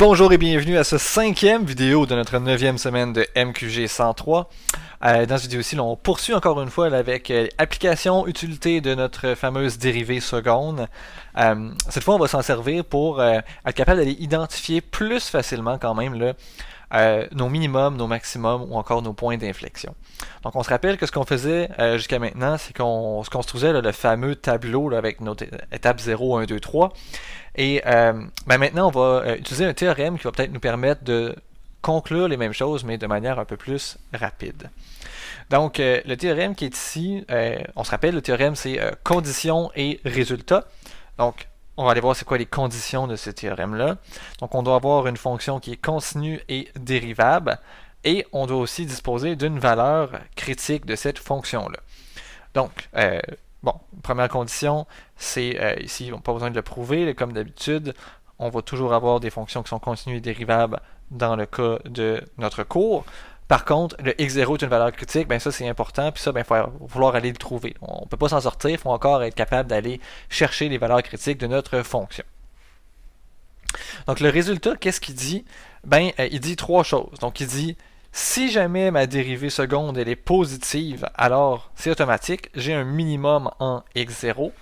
Bonjour et bienvenue à ce 5e vidéo de notre 9e semaine de MQG 103. Dans cette vidéo-ci, on poursuit encore une fois avec l'application utilité de notre fameuse dérivée seconde. Cette fois, on va s'en servir pour être capable d'aller identifier plus facilement quand même là, nos minimums, nos maximums ou encore nos points d'inflexion. Donc on se rappelle que ce qu'on faisait jusqu'à maintenant, c'est qu'on se construisait là, le fameux tableau là, avec nos étapes 0, 1, 2, 3. Et maintenant, on va utiliser un théorème qui va peut-être nous permettre de conclure les mêmes choses, mais de manière un peu plus rapide. Donc, le théorème qui est ici, on se rappelle, le théorème, c'est condition et résultat. Donc, on va aller voir c'est quoi les conditions de ce théorème-là. Donc, on doit avoir une fonction qui est continue et dérivable, et on doit aussi disposer d'une valeur critique de cette fonction-là. Donc, première condition, c'est ici, on n'a pas besoin de le prouver, comme d'habitude, on va toujours avoir des fonctions qui sont continues et dérivables dans le cas de notre cours. Par contre, le x0 est une valeur critique, ben ça c'est important, puis ça, il faut vouloir aller le trouver. On ne peut pas s'en sortir, il faut encore être capable d'aller chercher les valeurs critiques de notre fonction. Donc le résultat, qu'est-ce qu'il dit? Il dit trois choses. Donc il dit, si jamais ma dérivée seconde elle est positive, alors c'est automatique, j'ai un minimum en x0.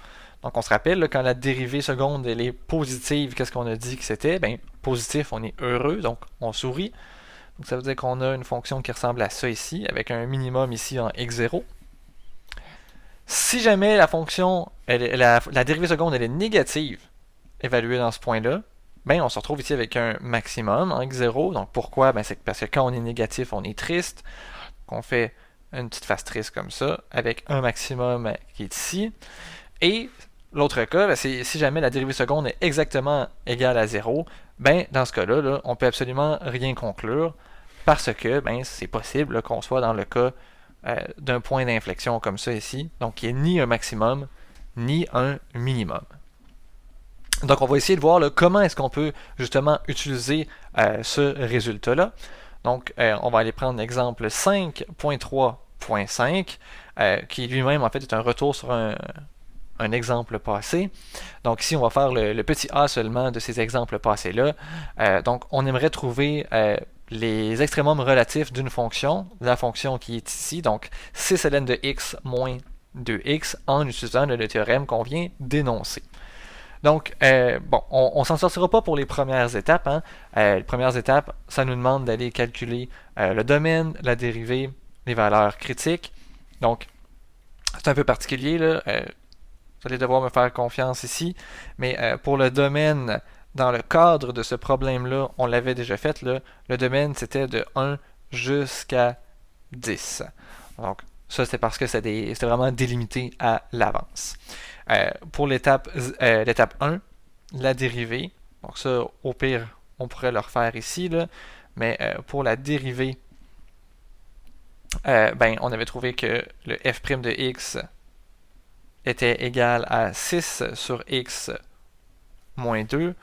Donc on se rappelle, là, quand la dérivée seconde elle est positive, qu'est-ce qu'on a dit que c'était? Positif, on est heureux, donc on sourit. Donc ça veut dire qu'on a une fonction qui ressemble à ça ici, avec un minimum ici en x0. Si jamais la fonction, la dérivée seconde elle est négative, évaluée dans ce point-là, on se retrouve ici avec un maximum en x0. Donc pourquoi? C'est parce que quand on est négatif, on est triste. Donc on fait une petite face triste comme ça, avec un maximum qui est ici. Et l'autre cas, c'est si jamais la dérivée seconde est exactement égale à 0, dans ce cas-là, là, on peut absolument rien conclure, parce que c'est possible là, qu'on soit dans le cas d'un point d'inflexion comme ça ici, donc qui est ni un maximum, ni un minimum. Donc on va essayer de voir là, comment est-ce qu'on peut justement utiliser ce résultat-là. Donc on va aller prendre l'exemple 5.3.5 qui lui-même en fait est un retour sur un exemple passé. Donc ici on va faire le petit a seulement de ces exemples passés-là. Donc on aimerait trouver les extrémums relatifs d'une fonction, la fonction qui est ici, donc 6 ln de x moins 2x en utilisant le théorème qu'on vient d'énoncer. Donc, on s'en sortira pas pour les premières étapes. Les premières étapes, ça nous demande d'aller calculer le domaine, la dérivée, les valeurs critiques. Donc, c'est un peu particulier, là. Vous allez devoir me faire confiance ici. Mais pour le domaine, dans le cadre de ce problème-là, on l'avait déjà fait. Là, le domaine, c'était de 1 jusqu'à 10. Donc, ça, c'est parce que c'était vraiment délimité à l'avance. Pour l'étape 1, la dérivée, donc ça, au pire, on pourrait le refaire ici, là, mais pour la dérivée, on avait trouvé que le f' de x était égal à 6 sur x moins 2,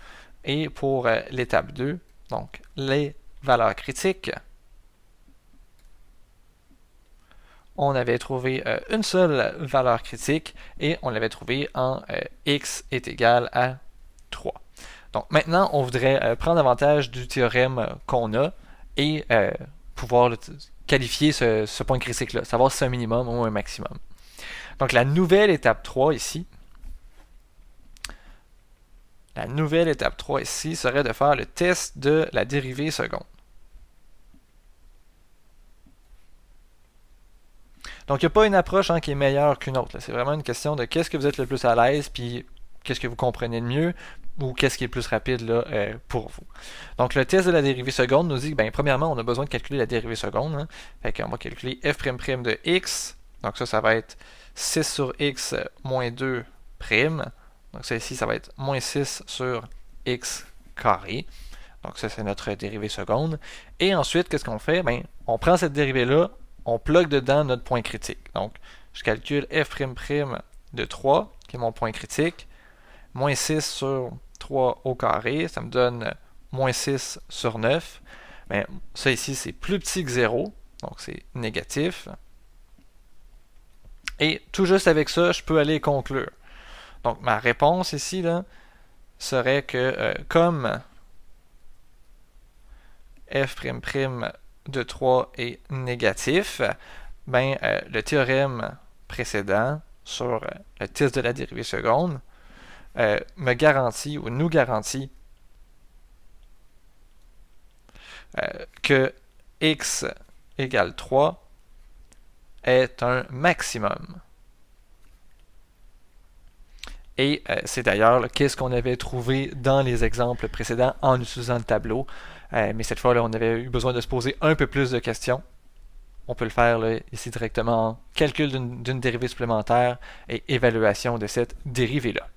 et pour l'étape 2, donc les valeurs critiques, on avait trouvé une seule valeur critique et on l'avait trouvé en x est égal à 3. Donc maintenant, on voudrait prendre avantage du théorème qu'on a et pouvoir qualifier ce point critique-là, savoir si c'est un minimum ou un maximum. Donc la nouvelle étape 3 ici, serait de faire le test de la dérivée seconde. Donc, il n'y a pas une approche qui est meilleure qu'une autre. C'est vraiment une question de qu'est-ce que vous êtes le plus à l'aise, puis qu'est-ce que vous comprenez le mieux, ou qu'est-ce qui est le plus rapide là, pour vous. Donc, le test de la dérivée seconde nous dit que, premièrement, on a besoin de calculer la dérivée seconde. Fait qu'on va calculer f' de x. Donc, ça va être 6 sur x moins 2 prime. Donc, ça ici, ça va être moins 6 sur x carré. Donc, ça, c'est notre dérivée seconde. Et ensuite, qu'est-ce qu'on fait? On prend cette dérivée-là, on plug dedans notre point critique. Donc, je calcule f' de 3, qui est mon point critique, moins 6 sur 3 au carré, ça me donne moins 6 sur 9. Ça ici, c'est plus petit que 0, donc c'est négatif. Et tout juste avec ça, je peux aller conclure. Donc, ma réponse ici là, serait que comme f' de 3 est négatif, ben, le théorème précédent sur le test de la dérivée seconde me garantit ou nous garantit que x égale 3 est un maximum. Et c'est d'ailleurs qu'est-ce qu'on avait trouvé dans les exemples précédents en utilisant le tableau. Mais cette fois, là, on avait eu besoin de se poser un peu plus de questions. On peut le faire là, ici directement en calcul d'une dérivée supplémentaire et évaluation de cette dérivée-là.